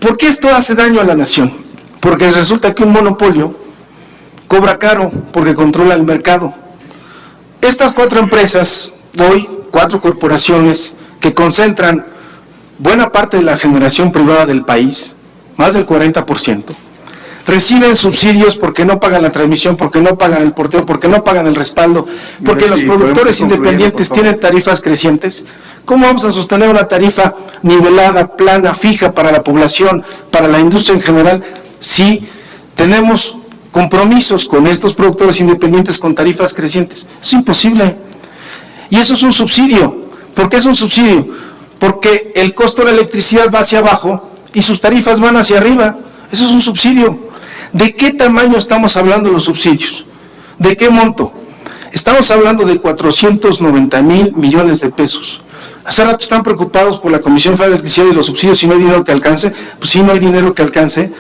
¿Por qué esto hace daño a la nación? Porque resulta que un monopolio cobra caro porque controla el mercado. Estas 4 empresas, hoy 4 corporaciones que concentran buena parte de la generación privada del país, más del 40%, reciben subsidios porque no pagan la transmisión, porque no pagan el porteo, porque no pagan el respaldo, porque los productores independientes tienen tarifas crecientes. ¿Cómo vamos a sostener una tarifa nivelada, plana, fija para la población, para la industria en general, si tenemos compromisos con estos productores independientes con tarifas crecientes? Es imposible. Y eso es un subsidio. ¿Por qué es un subsidio? Porque el costo de la electricidad va hacia abajo y sus tarifas van hacia arriba. Eso es un subsidio. ¿De qué tamaño estamos hablando de los subsidios? ¿De qué monto? Estamos hablando de 490,000 millones de pesos. Hace rato están preocupados por la Comisión Federal de Electricidad y los subsidios, si no hay dinero que alcance. Pues sí, no hay dinero que alcance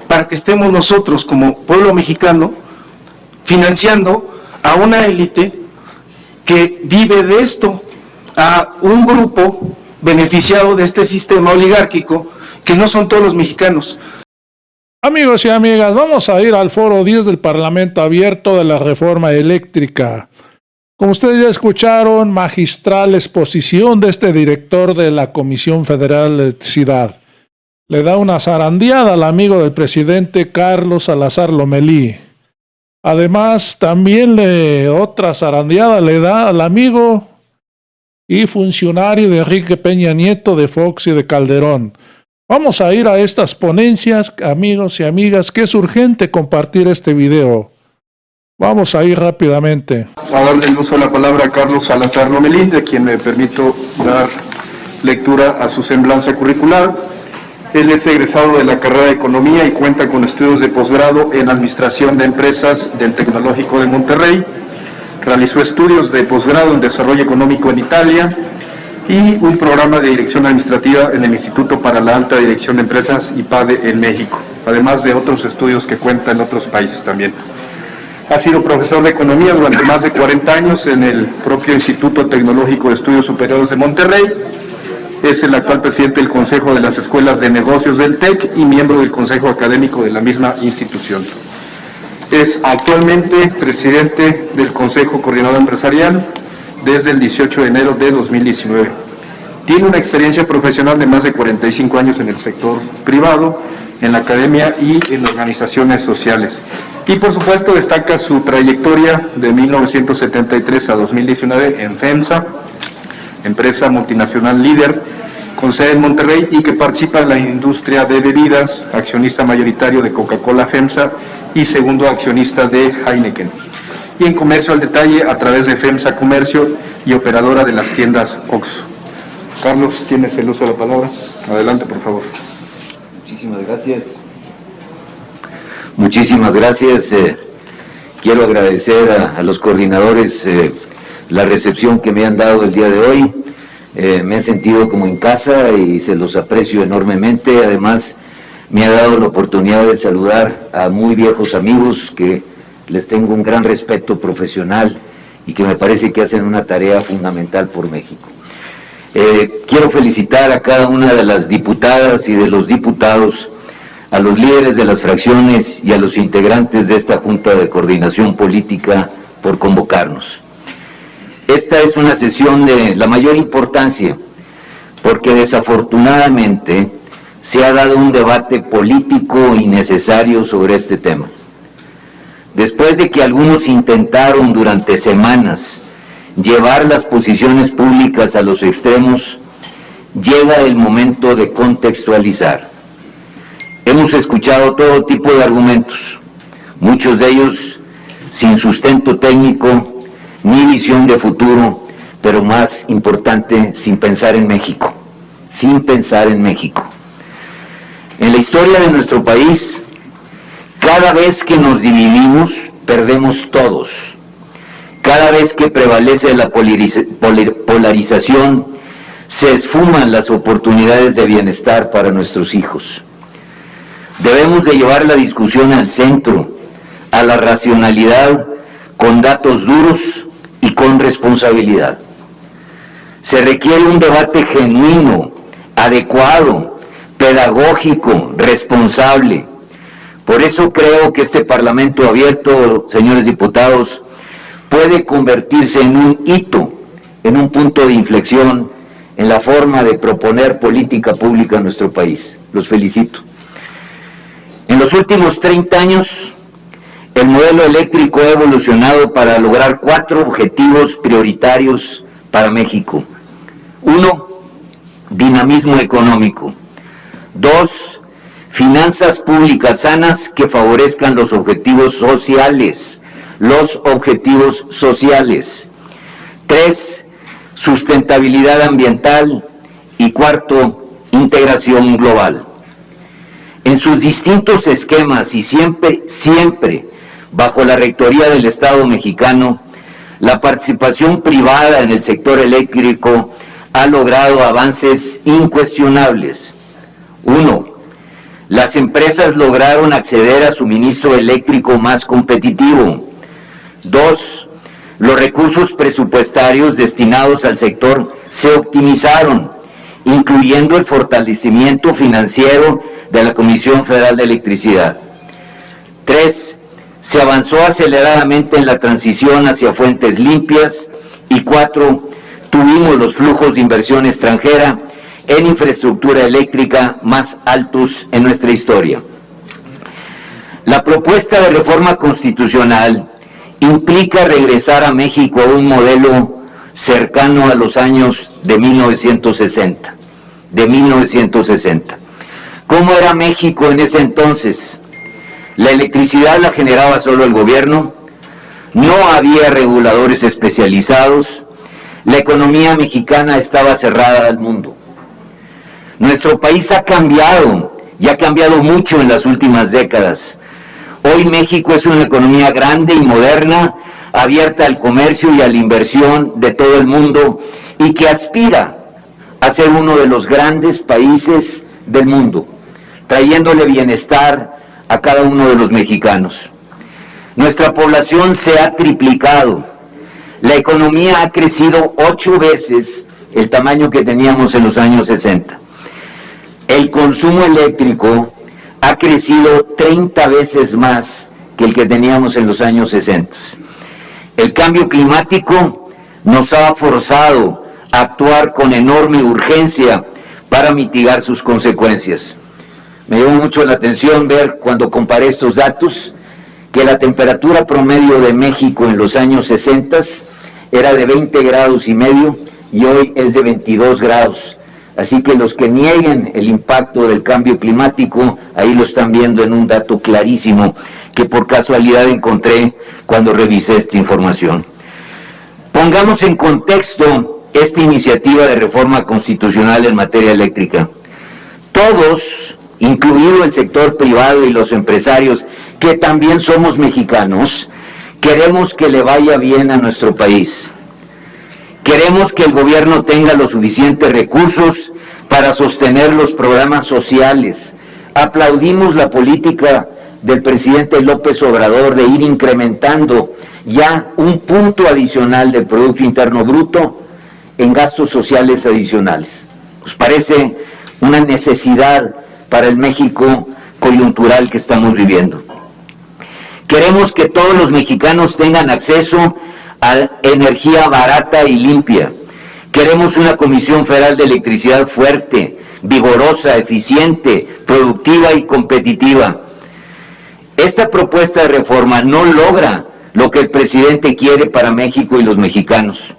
para que estemos nosotros como pueblo mexicano financiando a una élite que vive de esto, a un grupo beneficiado de este sistema oligárquico que no son todos los mexicanos. Amigos y amigas, vamos a ir al foro 10 del Parlamento Abierto de la Reforma Eléctrica. Como ustedes ya escucharon, magistral exposición de este director de la Comisión Federal de Electricidad. Le da una zarandeada al amigo del presidente Carlos Salazar Lomelí. Además, también otra zarandeada le da al amigo y funcionario de Enrique Peña Nieto de Fox y de Calderón. Vamos a ir a estas ponencias, amigos y amigas, que es urgente compartir este video. Vamos a ir rápidamente. A darle el uso de la palabra a Carlos Salazar Lomelí, de quien me permito dar lectura a su semblanza curricular. Él es egresado de la carrera de Economía y cuenta con estudios de posgrado en Administración de Empresas del Tecnológico de Monterrey. Realizó estudios de posgrado en Desarrollo Económico en Italia y un programa de Dirección Administrativa en el Instituto para la Alta Dirección de Empresas, IPADE, en México, además de otros estudios que cuenta en otros países también. Ha sido profesor de Economía durante más de 40 años en el propio Instituto Tecnológico de Estudios Superiores de Monterrey. Es el actual presidente del Consejo de las Escuelas de Negocios del TEC y miembro del Consejo Académico de la misma institución. Es actualmente presidente del Consejo Coordinador Empresarial desde el 18 de enero de 2019. Tiene una experiencia profesional de más de 45 años en el sector privado, en la academia y en organizaciones sociales. Y por supuesto destaca su trayectoria de 1973 a 2019 en FEMSA, empresa multinacional líder con sede en Monterrey y que participa en la industria de bebidas, accionista mayoritario de Coca-Cola FEMSA y segundo accionista de Heineken. Y en comercio al detalle a través de FEMSA Comercio y operadora de las tiendas OXXO. Carlos, tienes el uso de la palabra. Adelante, por favor. Muchísimas gracias. Muchísimas gracias. Quiero agradecer a los coordinadores la recepción que me han dado el día de hoy. Me he sentido como en casa y se los aprecio enormemente. Además, me ha dado la oportunidad de saludar a muy viejos amigos que les tengo un gran respeto profesional y que me parece que hacen una tarea fundamental por México. Quiero felicitar a cada una de las diputadas y de los diputados, a los líderes de las fracciones y a los integrantes de esta Junta de Coordinación Política por convocarnos. Esta es una sesión de la mayor importancia porque desafortunadamente se ha dado un debate político innecesario sobre este tema. Después de que algunos intentaron durante semanas llevar las posiciones públicas a los extremos, llega el momento de contextualizar. Hemos escuchado todo tipo de argumentos, muchos de ellos sin sustento técnico ni visión de futuro, pero más importante, sin pensar en México, sin pensar en México. En la historia de nuestro país, cada vez que nos dividimos, perdemos todos. Cada vez que prevalece la polarización, se esfuman las oportunidades de bienestar para nuestros hijos. Debemos de llevar la discusión al centro, a la racionalidad, con datos duros y con responsabilidad. Se requiere un debate genuino, adecuado, pedagógico, responsable. Por eso creo que este Parlamento abierto, señores diputados, puede convertirse en un hito, en un punto de inflexión en la forma de proponer política pública en nuestro país. Los felicito. En los últimos 30 años, el modelo eléctrico ha evolucionado para lograr 4 objetivos prioritarios para México. 1, dinamismo económico. 2, finanzas públicas sanas que favorezcan los objetivos sociales. 3, sustentabilidad ambiental. Y 4, integración global. En sus distintos esquemas y siempre bajo la rectoría del Estado mexicano, la participación privada en el sector eléctrico ha logrado avances incuestionables. 1, las empresas lograron acceder a suministro eléctrico más competitivo. 2, los recursos presupuestarios destinados al sector se optimizaron, incluyendo el fortalecimiento financiero de la Comisión Federal de Electricidad. 3, se avanzó aceleradamente en la transición hacia fuentes limpias. Y 4, tuvimos los flujos de inversión extranjera en infraestructura eléctrica más altos en nuestra historia. La propuesta de reforma constitucional implica regresar a México a un modelo cercano a los años de 1960. ¿Cómo era México en ese entonces? La electricidad la generaba solo el gobierno, no había reguladores especializados, la economía mexicana estaba cerrada al mundo. Nuestro país ha cambiado, y ha cambiado mucho en las últimas décadas. Hoy México es una economía grande y moderna, abierta al comercio y a la inversión de todo el mundo, y que aspira a ser uno de los grandes países del mundo, trayéndole bienestar a cada uno de los mexicanos. Nuestra población se ha triplicado. La economía ha crecido 8 veces el tamaño que teníamos en los años 60. El consumo eléctrico ha crecido 30 veces más que el que teníamos en los años 60. El cambio climático nos ha forzado a actuar con enorme urgencia para mitigar sus consecuencias. Me llamó mucho la atención ver, cuando comparé estos datos, que la temperatura promedio de México en los años 60 era de 20 grados y medio y hoy es de 22 grados. Así que los que nieguen el impacto del cambio climático, ahí lo están viendo en un dato clarísimo que por casualidad encontré cuando revisé esta información. Pongamos en contexto esta iniciativa de reforma constitucional en materia eléctrica. Todos, incluido el sector privado y los empresarios, que también somos mexicanos, queremos que le vaya bien a nuestro país. Queremos que el gobierno tenga los suficientes recursos para sostener los programas sociales. Aplaudimos la política del presidente López Obrador de ir incrementando ya un punto adicional del Producto Interno Bruto en gastos sociales adicionales. Nos parece una necesidad para el México coyuntural que estamos viviendo. Queremos que todos los mexicanos tengan acceso a energía barata y limpia. Queremos una Comisión Federal de Electricidad fuerte, vigorosa, eficiente, productiva y competitiva. Esta propuesta de reforma no logra lo que el presidente quiere para México y los mexicanos.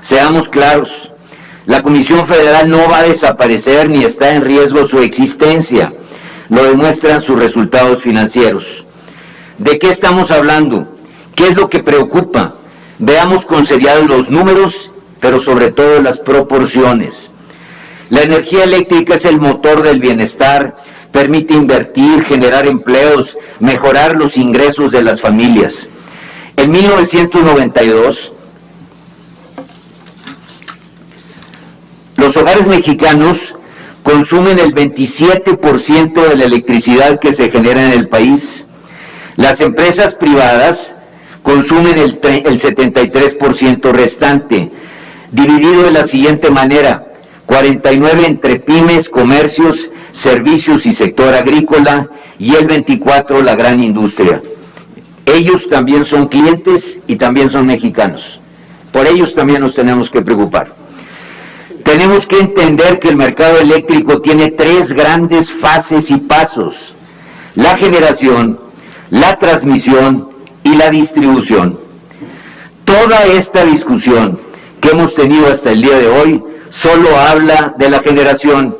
Seamos claros, la Comisión Federal no va a desaparecer ni está en riesgo su existencia. Lo demuestran sus resultados financieros. ¿De qué estamos hablando? ¿Qué es lo que preocupa? Veamos con seriedad los números, pero sobre todo las proporciones. La energía eléctrica es el motor del bienestar, permite invertir, generar empleos, mejorar los ingresos de las familias. En 1992, los hogares mexicanos consumen el 27% de la electricidad que se genera en el país. Las empresas privadas consumen el 73% restante, dividido de la siguiente manera: 49 entre pymes, comercios, servicios y sector agrícola, y el 24 la gran industria. Ellos también son clientes y también son mexicanos. Por ellos también nos tenemos que preocupar. Tenemos que entender que el mercado eléctrico tiene tres grandes fases y pasos: la generación, la transmisión y la distribución. Toda esta discusión que hemos tenido hasta el día de hoy solo habla de la generación,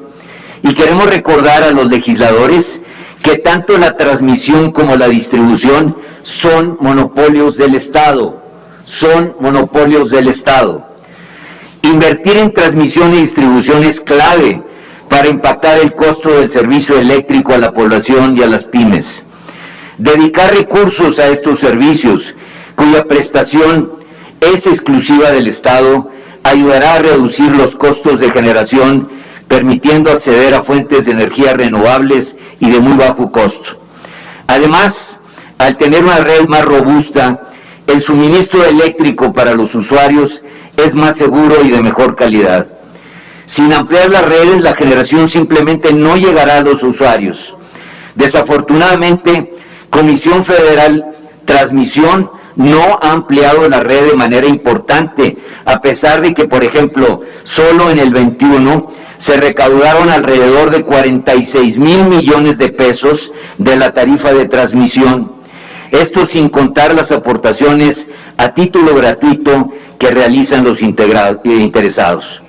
y queremos recordar a los legisladores que tanto la transmisión como la distribución son monopolios del Estado, Invertir en transmisión y distribución es clave para impactar el costo del servicio eléctrico a la población y a las pymes. Dedicar recursos a estos servicios, cuya prestación es exclusiva del Estado, ayudará a reducir los costos de generación, permitiendo acceder a fuentes de energía renovables y de muy bajo costo. Además, al tener una red más robusta, el suministro eléctrico para los usuarios es más seguro y de mejor calidad. Sin ampliar las redes, la generación simplemente no llegará a los usuarios. Desafortunadamente, Comisión Federal Transmisión no ha ampliado la red de manera importante, a pesar de que, por ejemplo, solo en el 21 se recaudaron alrededor de 46,000 millones de pesos de la tarifa de transmisión. Esto sin contar las aportaciones a título gratuito que realizan los interesados.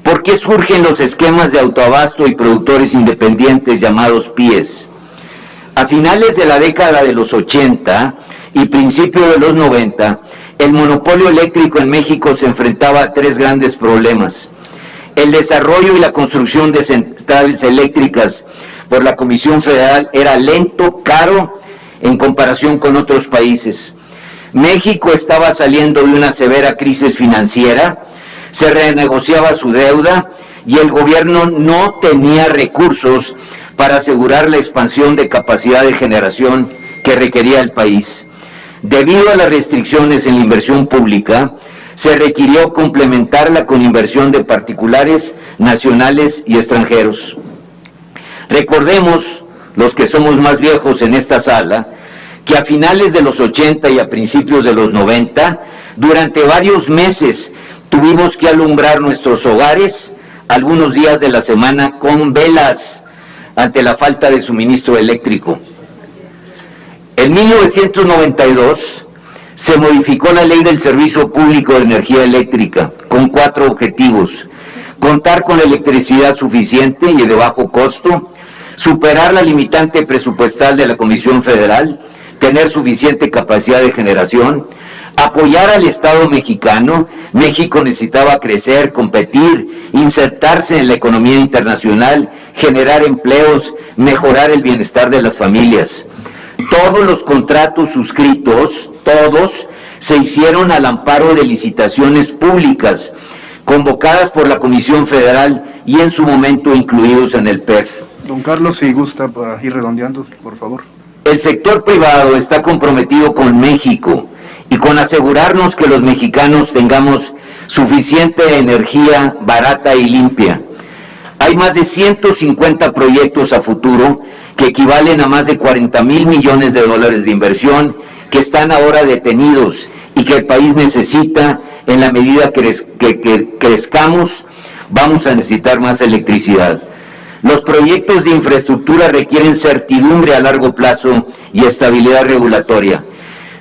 ¿Por qué surgen los esquemas de autoabasto y productores independientes llamados PIEs? A finales de la década de los 80 y principios de los 90, el monopolio eléctrico en México se enfrentaba a tres grandes problemas: el desarrollo y la construcción de centrales eléctricas por la Comisión Federal era lento, caro en comparación con otros países. México estaba saliendo de una severa crisis financiera, se renegociaba su deuda y el gobierno no tenía recursos para asegurar la expansión de capacidad de generación que requería el país. Debido a las restricciones en la inversión pública, se requirió complementarla con inversión de particulares, nacionales y extranjeros. Recordemos, los que somos más viejos en esta sala, que a finales de los 80 y a principios de los 90, durante varios meses tuvimos que alumbrar nuestros hogares algunos días de la semana con velas ante la falta de suministro eléctrico. En 1992 se modificó la Ley del Servicio Público de Energía Eléctrica con 4 objetivos: contar con electricidad suficiente y de bajo costo, superar la limitante presupuestal de la Comisión Federal, tener suficiente capacidad de generación, apoyar al Estado mexicano. México necesitaba crecer, competir, insertarse en la economía internacional, generar empleos, mejorar el bienestar de las familias. Todos los contratos suscritos, todos, se hicieron al amparo de licitaciones públicas, convocadas por la Comisión Federal y en su momento incluidos en el PEF. Don Carlos, si gusta, para ir redondeando, por favor. El sector privado está comprometido con México y con asegurarnos que los mexicanos tengamos suficiente energía barata y limpia. Hay más de 150 proyectos a futuro que equivalen a más de 40,000 millones de dólares de inversión que están ahora detenidos y que el país necesita. En la medida que crezcamos, vamos a necesitar más electricidad. Los proyectos de infraestructura requieren certidumbre a largo plazo y estabilidad regulatoria.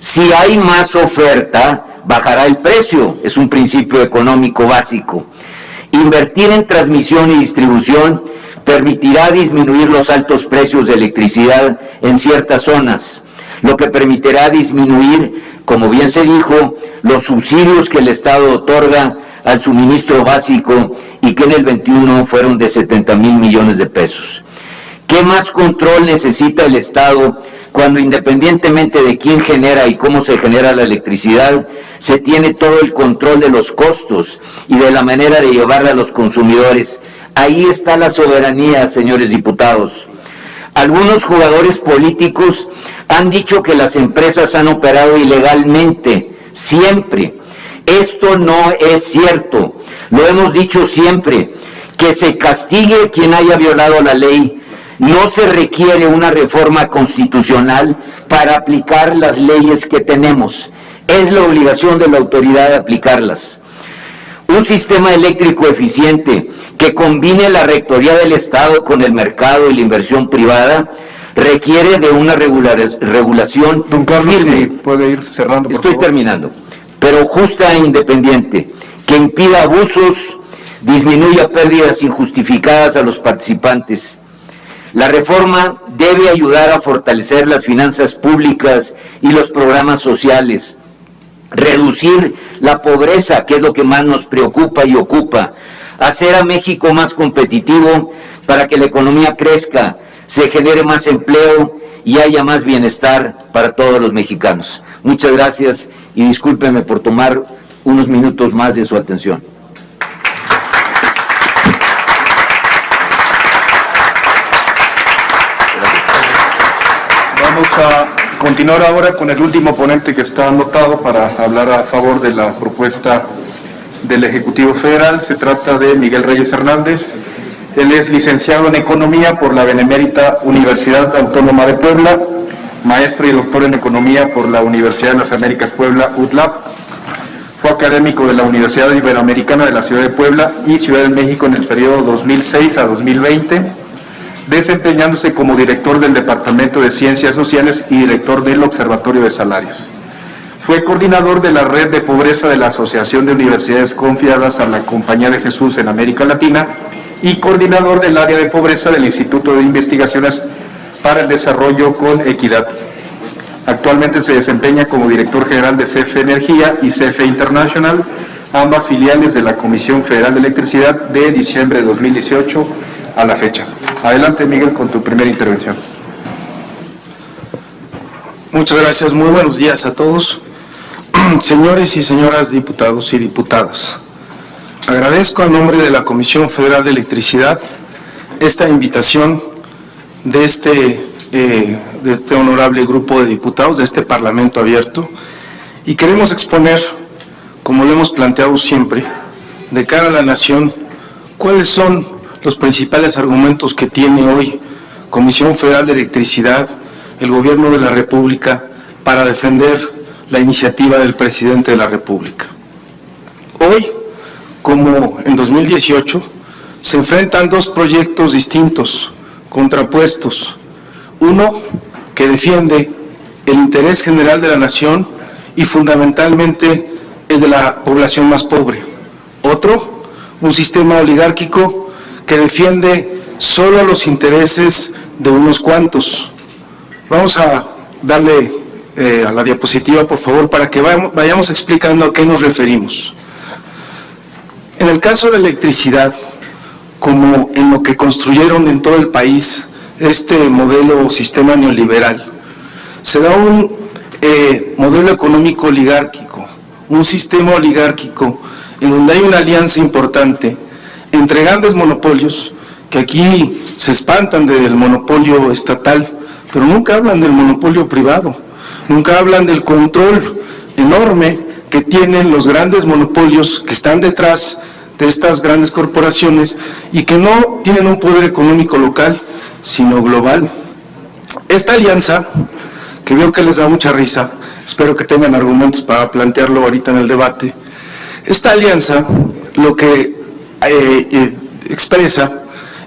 Si hay más oferta, bajará el precio, es un principio económico básico. Invertir en transmisión y distribución permitirá disminuir los altos precios de electricidad en ciertas zonas, lo que permitirá disminuir, como bien se dijo, los subsidios que el Estado otorga al suministro básico y que en el 21 fueron de 70,000 millones de pesos. ¿Qué más control necesita el Estado cuando, independientemente de quién genera y cómo se genera la electricidad, se tiene todo el control de los costos y de la manera de llevarla a los consumidores? Ahí está la soberanía, señores diputados. Algunos jugadores políticos han dicho que las empresas han operado ilegalmente, siempre. Esto no es cierto. Lo hemos dicho siempre. que se castigue quien haya violado la ley. No se requiere una reforma constitucional para aplicar las leyes que tenemos. Es la obligación de la autoridad de aplicarlas. Un sistema eléctrico eficiente que combine la rectoría del Estado con el mercado y la inversión privada requiere de una regulación Don Carlos, firme. sí, puede ir cerrando, por Estoy favor. terminando. Pero justa e independiente, que impida abusos, disminuya pérdidas injustificadas a los participantes. La reforma debe ayudar a fortalecer las finanzas públicas y los programas sociales, reducir la pobreza, que es lo que más nos preocupa y ocupa, hacer a México más competitivo para que la economía crezca, se genere más empleo y haya más bienestar para todos los mexicanos. Muchas gracias y discúlpenme por tomar unos minutos más de su atención. Vamos a continuar ahora con el último ponente que está anotado para hablar a favor de la propuesta del Ejecutivo Federal. Se trata de Miguel Reyes Hernández. Él es licenciado en Economía por la Benemérita Universidad Autónoma de Puebla, maestro y doctor en Economía por la Universidad de las Américas Puebla, UTLAP. Fue académico de la Universidad Iberoamericana de la Ciudad de Puebla y Ciudad de México en el periodo 2006 a 2020, desempeñándose como director del Departamento de Ciencias Sociales y director del Observatorio de Salarios. Fue coordinador de la Red de Pobreza de la Asociación de Universidades Confiadas a la Compañía de Jesús en América Latina y coordinador del área de pobreza del Instituto de Investigaciones para el Desarrollo con Equidad. Actualmente se desempeña como director general de CFE Energía y CFE International, ambas filiales de la Comisión Federal de Electricidad de diciembre de 2018 a la fecha. Adelante, Miguel, con tu primera intervención. Muchas gracias, muy buenos días a todos. Señores y señoras diputados y diputadas, agradezco a nombre de la Comisión Federal de Electricidad esta invitación de este honorable grupo de diputados, de este Parlamento abierto, y queremos exponer, como lo hemos planteado siempre, de cara a la nación, cuáles son los principales argumentos que tiene hoy Comisión Federal de Electricidad, el Gobierno de la República, para defender la iniciativa del Presidente de la República. Hoy, como en 2018, se enfrentan dos proyectos distintos, contrapuestos. Uno que defiende el interés general de la nación y fundamentalmente el de la población más pobre. Otro, un sistema oligárquico que defiende solo los intereses de unos cuantos. Vamos a darle a la diapositiva, por favor, para que vayamos explicando a qué nos referimos. En el caso de la electricidad, como en lo que construyeron en todo el país, este modelo o sistema neoliberal, se da un modelo económico oligárquico, un sistema oligárquico en donde hay una alianza importante entre grandes monopolios, que aquí se espantan del monopolio estatal, pero nunca hablan del monopolio privado, nunca hablan del control enorme que tienen los grandes monopolios que están detrás de estas grandes corporaciones y que no tienen un poder económico local, sino global. Esta alianza, que veo que les da mucha risa, espero que tengan argumentos para plantearlo ahorita en el debate, esta alianza lo que expresa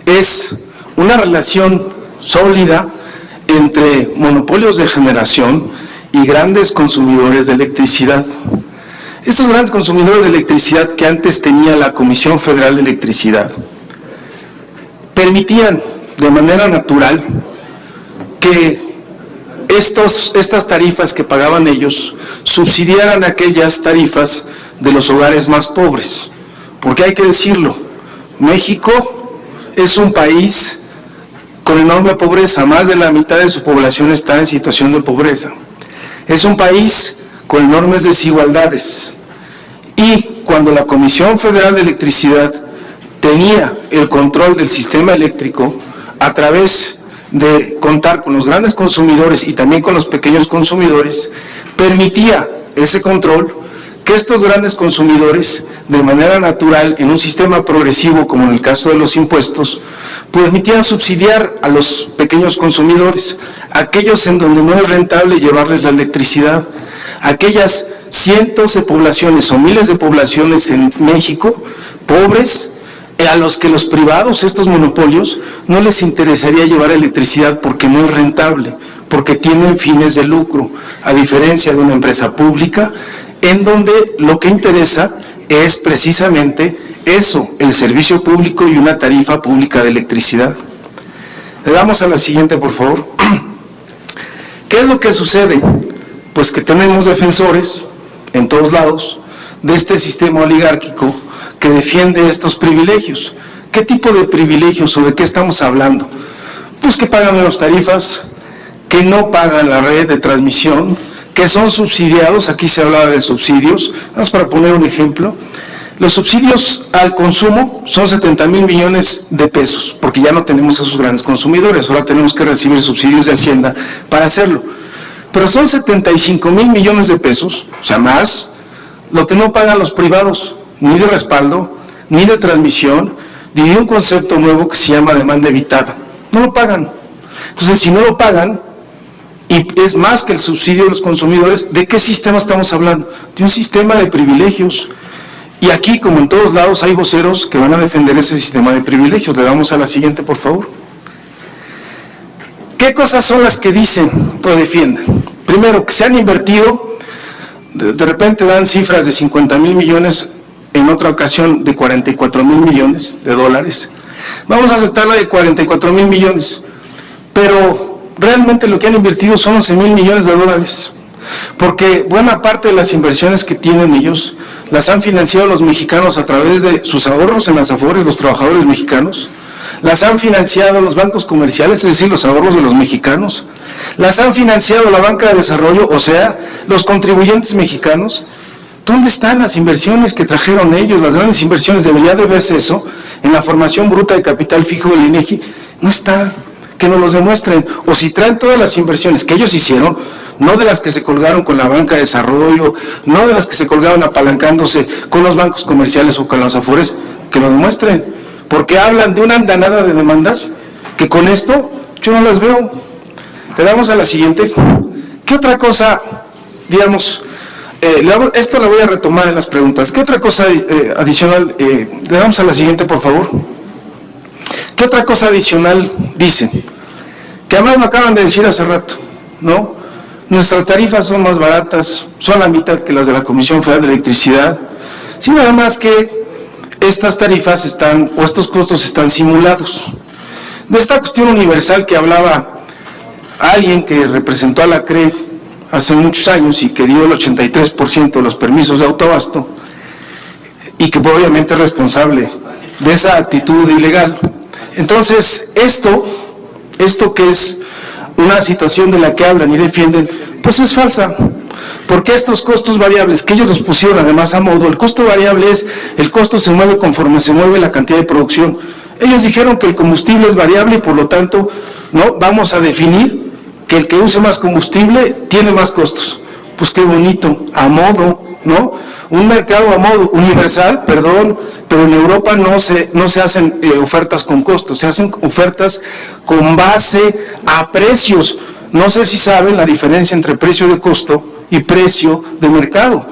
es una relación sólida entre monopolios de generación y grandes consumidores de electricidad. Estos grandes consumidores de electricidad que antes tenía la Comisión Federal de Electricidad permitían de manera natural que estas tarifas que pagaban ellos subsidiaran aquellas tarifas de los hogares más pobres, porque hay que decirlo, México es un país con enorme pobreza, más de la mitad de su población está en situación de pobreza. Es un país con enormes desigualdades. Y cuando la Comisión Federal de Electricidad tenía el control del sistema eléctrico a través de contar con los grandes consumidores y también con los pequeños consumidores, permitía ese control que estos grandes consumidores, de manera natural, en un sistema progresivo como en el caso de los impuestos, permitían subsidiar a los pequeños consumidores, aquellos en donde no es rentable llevarles la electricidad, aquellas cientos de poblaciones o miles de poblaciones en México, pobres, a los que los privados, estos monopolios, no les interesaría llevar electricidad porque no es rentable, porque tienen fines de lucro, a diferencia de una empresa pública, en donde lo que interesa es precisamente eso, el servicio público y una tarifa pública de electricidad. Le damos a la siguiente, por favor. ¿Qué es lo que sucede? Pues que tenemos defensores en todos lados de este sistema oligárquico que defiende estos privilegios. ¿Qué tipo de privilegios o de qué estamos hablando? Pues que pagan menos tarifas, que no pagan la red de transmisión, que son subsidiados, aquí se hablaba de subsidios, vamos para poner un ejemplo, los subsidios al consumo son 70,000 millones de pesos, porque ya no tenemos a esos grandes consumidores, ahora tenemos que recibir subsidios de Hacienda para hacerlo, pero son 75,000 millones de pesos, o sea más, lo que no pagan los privados, ni de respaldo, ni de transmisión, ni de un concepto nuevo que se llama demanda evitada, no lo pagan. Entonces, si no lo pagan, y es más que el subsidio de los consumidores, ¿de qué sistema estamos hablando? De un sistema de privilegios. Y aquí, como en todos lados, hay voceros que van a defender ese sistema de privilegios. Le damos a la siguiente, por favor. ¿Qué cosas son las que dicen o defienden? Primero, que se han invertido, de repente dan cifras de 50,000 millones, en otra ocasión de 44,000 millones de dólares. Vamos a aceptar la de 44,000 millones, pero realmente lo que han invertido son 11,000 millones de dólares, porque buena parte de las inversiones que tienen ellos las han financiado los mexicanos a través de sus ahorros en las Afores, los trabajadores mexicanos, las han financiado los bancos comerciales, es decir, los ahorros de los mexicanos, las han financiado la banca de desarrollo, o sea, los contribuyentes mexicanos. ¿Dónde están las inversiones que trajeron ellos, las grandes inversiones? Debería de verse eso en la formación bruta de capital fijo del INEGI, no está. Que nos los demuestren, o si traen todas las inversiones que ellos hicieron, no de las que se colgaron con la banca de desarrollo, no de las que se colgaron apalancándose con los bancos comerciales o con las Afores, que lo demuestren, porque hablan de una andanada de demandas que con esto yo no las veo. Le damos a la siguiente. ¿Qué otra cosa, digamos, esto lo voy a retomar en las preguntas, qué otra cosa adicional, le damos a la siguiente, por favor? ¿Qué otra cosa adicional dicen? Que además lo acaban de decir hace rato, ¿no? Nuestras tarifas son más baratas, son la mitad que las de la Comisión Federal de Electricidad. Sí, nada más que estas tarifas están, o estos costos están simulados. De esta cuestión universal que hablaba alguien que representó a la CRE hace muchos años y que dio el 83% de los permisos de autoabasto, y que obviamente es responsable de esa actitud ilegal. Entonces, esto que es una situación de la que hablan y defienden, pues es falsa, porque estos costos variables que ellos los pusieron además a modo, el costo variable es, el costo se mueve conforme se mueve la cantidad de producción. Ellos dijeron que el combustible es variable y por lo tanto, no, vamos a definir que el que use más combustible tiene más costos. Pues qué bonito, a modo, ¿no? Un mercado a modo, universal, perdón, pero en Europa no se hacen ofertas con costos, se hacen ofertas con base a precios. No sé si saben la diferencia entre precio de costo y precio de mercado.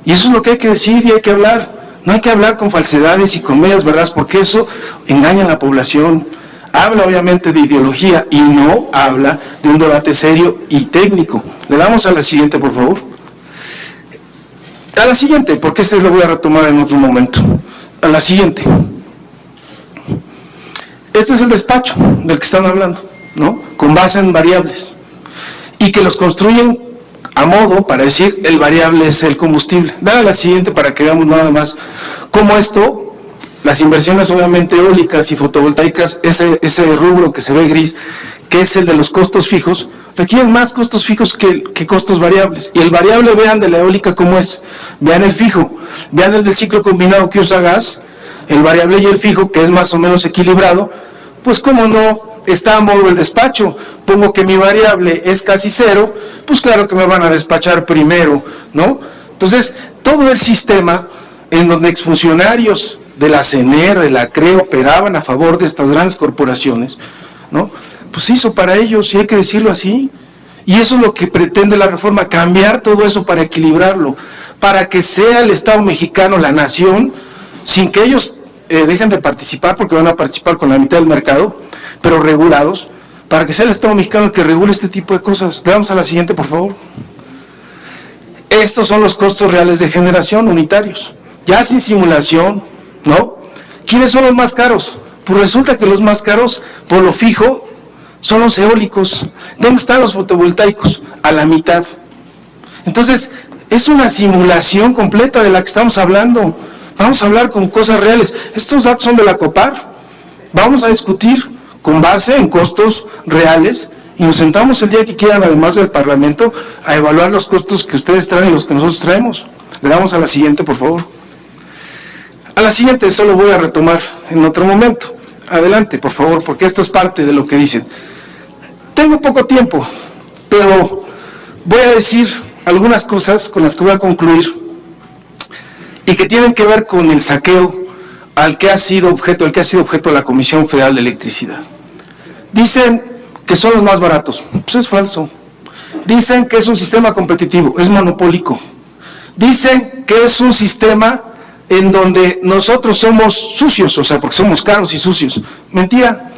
Y eso es lo que hay que decir y hay que hablar. No hay que hablar con falsedades y con medias verdades, porque eso engaña a la población. Habla obviamente de ideología y no habla de un debate serio y técnico. Le damos a la siguiente, por favor. A la siguiente, porque este lo voy a retomar en otro momento. A la siguiente. Este es el despacho del que están hablando, ¿no? Con base en variables. Y que los construyen a modo para decir el variable es el combustible. Dale a la siguiente para que veamos nada más cómo esto, las inversiones obviamente eólicas y fotovoltaicas, ese rubro que se ve gris, que es el de los costos fijos, requieren más costos fijos que costos variables. Y el variable, vean de la eólica cómo es, vean el fijo, vean el del ciclo combinado que usa gas, el variable y el fijo, que es más o menos equilibrado, pues cómo no está a modo del despacho. Pongo que mi variable es casi cero, pues claro que me van a despachar primero, ¿no? Entonces, todo el sistema en donde exfuncionarios de la CENER, de la CRE, operaban a favor de estas grandes corporaciones, ¿no? Pues se hizo para ellos, y hay que decirlo así. Y eso es lo que pretende la reforma, cambiar todo eso para equilibrarlo, para que sea el Estado mexicano, la nación, sin que ellos dejen de participar, porque van a participar con la mitad del mercado, pero regulados, para que sea el Estado mexicano el que regule este tipo de cosas. Le damos a la siguiente, por favor. Estos son los costos reales de generación unitarios, ya sin simulación, ¿no? ¿Quiénes son los más caros? Pues resulta que los más caros, por lo fijo, son los eólicos. ¿Dónde están los fotovoltaicos? A la mitad. Entonces, es una simulación completa de la que estamos hablando. Vamos a hablar con cosas reales. Estos datos son de la COPAR. Vamos a discutir con base en costos reales y nos sentamos el día que quieran, además del Parlamento, a evaluar los costos que ustedes traen y los que nosotros traemos. Le damos a la siguiente, por favor. A la siguiente solo voy a retomar en otro momento. Adelante, por favor, porque esto es parte de lo que dicen. Tengo poco tiempo, pero voy a decir algunas cosas con las que voy a concluir y que tienen que ver con el saqueo al que ha sido objeto la Comisión Federal de Electricidad. Dicen que son los más baratos. Pues es falso. Dicen que es un sistema competitivo, es monopólico. Dicen que es un sistema en donde nosotros somos sucios, o sea, porque somos caros y sucios. Mentira.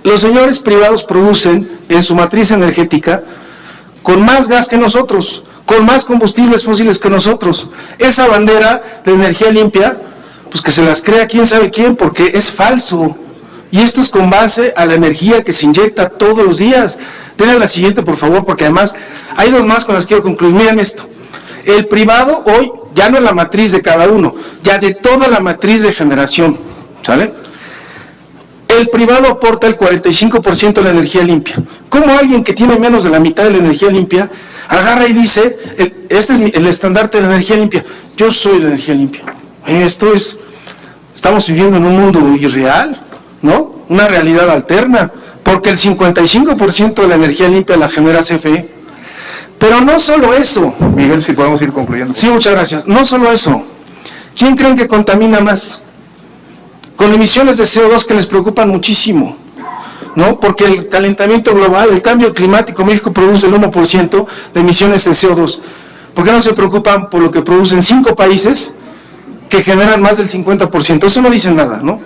Los señores privados producen en su matriz energética con más gas que nosotros, con más combustibles fósiles que nosotros. Esa bandera de energía limpia, pues que se las crea quién sabe quién, porque es falso. Y esto es con base a la energía que se inyecta todos los días. Denle la siguiente, por favor, porque además hay dos más con las que quiero concluir. Miren esto. El privado hoy ya no es la matriz de cada uno, ya de toda la matriz de generación, ¿sale? El privado aporta el 45% de la energía limpia. ¿Cómo alguien que tiene menos de la mitad de la energía limpia agarra y dice, este es el estandarte de la energía limpia? Yo soy la energía limpia. Estamos viviendo en un mundo irreal, ¿no? Una realidad alterna, porque el 55% de la energía limpia la genera CFE. Pero no solo eso. Miguel, si podemos ir concluyendo. Sí, muchas gracias. No solo eso. ¿Quién creen que contamina más? Con emisiones de CO2 que les preocupan muchísimo, ¿no? Porque el calentamiento global, el cambio climático, México produce el 1% de emisiones de CO2. ¿Por qué no se preocupan por lo que producen 5 países que generan más del 50%? Eso no dice nada, ¿no?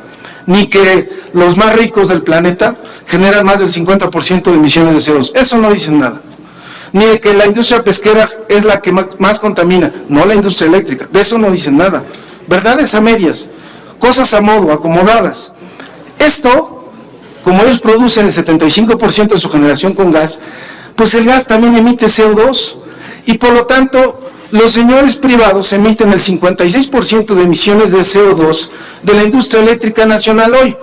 Ni que los más ricos del planeta generan más del 50% de emisiones de CO2. Eso no dice nada. Ni de que la industria pesquera es la que más contamina, no la industria eléctrica. De eso no dicen nada. Verdades a medias, cosas a modo, acomodadas. Esto, como ellos producen el 75% de su generación con gas, pues el gas también emite CO2 y por lo tanto los señores privados emiten el 56% de emisiones de CO2 de la industria eléctrica nacional hoy.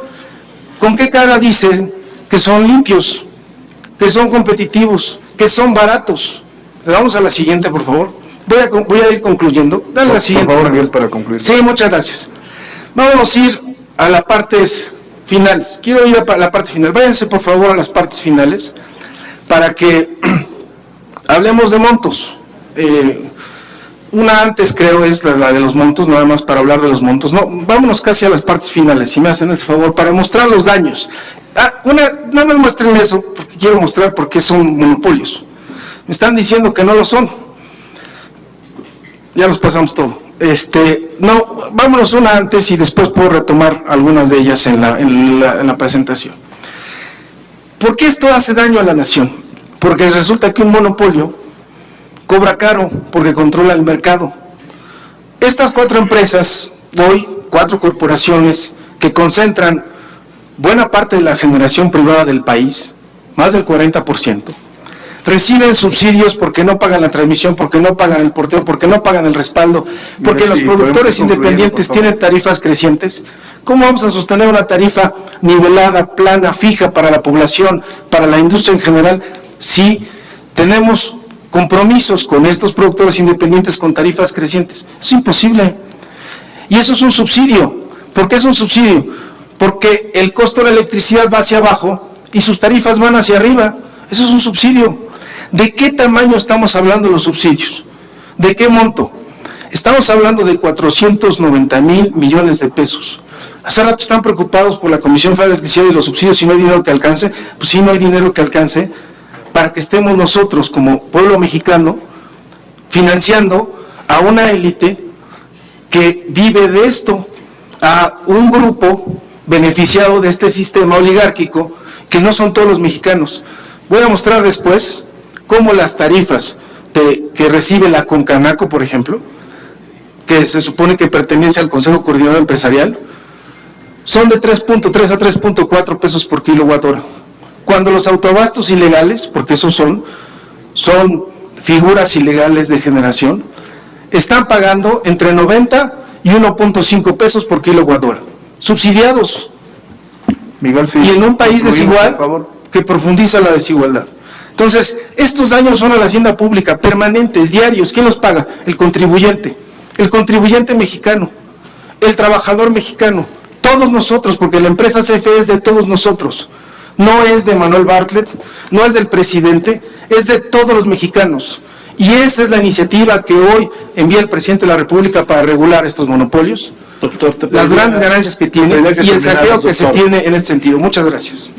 ¿Con qué cara dicen que son limpios, que son competitivos, que son baratos? Le damos a la siguiente, por favor. Voy a ir concluyendo. Dale la siguiente. Por favor, Miguel, para concluir. Sí, muchas gracias. Vamos a ir a las partes finales. Quiero ir a la parte final. Váyanse, por favor, a las partes finales para que hablemos de montos. Una antes, creo, es la de los montos, nada más para hablar de los montos. No, vámonos casi a las partes finales, si me hacen ese favor, para mostrar los daños. No me muestren eso, porque quiero mostrar por qué son monopolios. Me están diciendo que no lo son. Ya nos pasamos todo. No, vámonos una antes y después puedo retomar algunas de ellas en la presentación. ¿Por qué esto hace daño a la nación? Porque resulta que un monopolio cobra caro porque controla el mercado. Estas 4 empresas, hoy, 4 corporaciones que concentran buena parte de la generación privada del país, más del 40%, reciben subsidios porque no pagan la transmisión, porque no pagan el porteo, porque no pagan el respaldo, porque los productores independientes tienen tarifas crecientes. ¿Cómo vamos a sostener una tarifa nivelada, plana, fija para la población, para la industria en general, si tenemos compromisos con estos productores independientes con tarifas crecientes? Es imposible. Y eso es un subsidio. ¿Por qué es un subsidio? Porque el costo de la electricidad va hacia abajo y sus tarifas van hacia arriba. Eso es un subsidio. ¿De qué tamaño estamos hablando los subsidios? ¿De qué monto? Estamos hablando de 490,000 millones de pesos. Hace rato están preocupados por la Comisión Federal de Electricidad y los subsidios y no hay dinero que alcance. Pues sí, no hay dinero que alcance para que estemos nosotros como pueblo mexicano financiando a una élite que vive de esto, a un grupo beneficiado de este sistema oligárquico que no son todos los mexicanos. Voy a mostrar después cómo las tarifas que recibe la Concanaco, por ejemplo, que se supone que pertenece al Consejo Coordinador Empresarial, son de 3.3 a 3.4 pesos por kilowatt hora. Cuando los autoabastos ilegales, porque esos son figuras ilegales de generación, están pagando entre 90 y 1.5 pesos por kilowatt hora, subsidiados. Miguel, sí. Y en un país desigual por favor, que profundiza la desigualdad. Entonces, estos daños son a la hacienda pública, permanentes, diarios. ¿Quién los paga? El contribuyente mexicano, el trabajador mexicano, todos nosotros, porque la empresa CFE es de todos nosotros. No es de Manuel Bartlett, no es del presidente, es de todos los mexicanos. Y esa es la iniciativa que hoy envía el presidente de la República para regular estos monopolios, doctor, las grandes ganancias que tiene y el saqueo que se tiene en este sentido. Muchas gracias.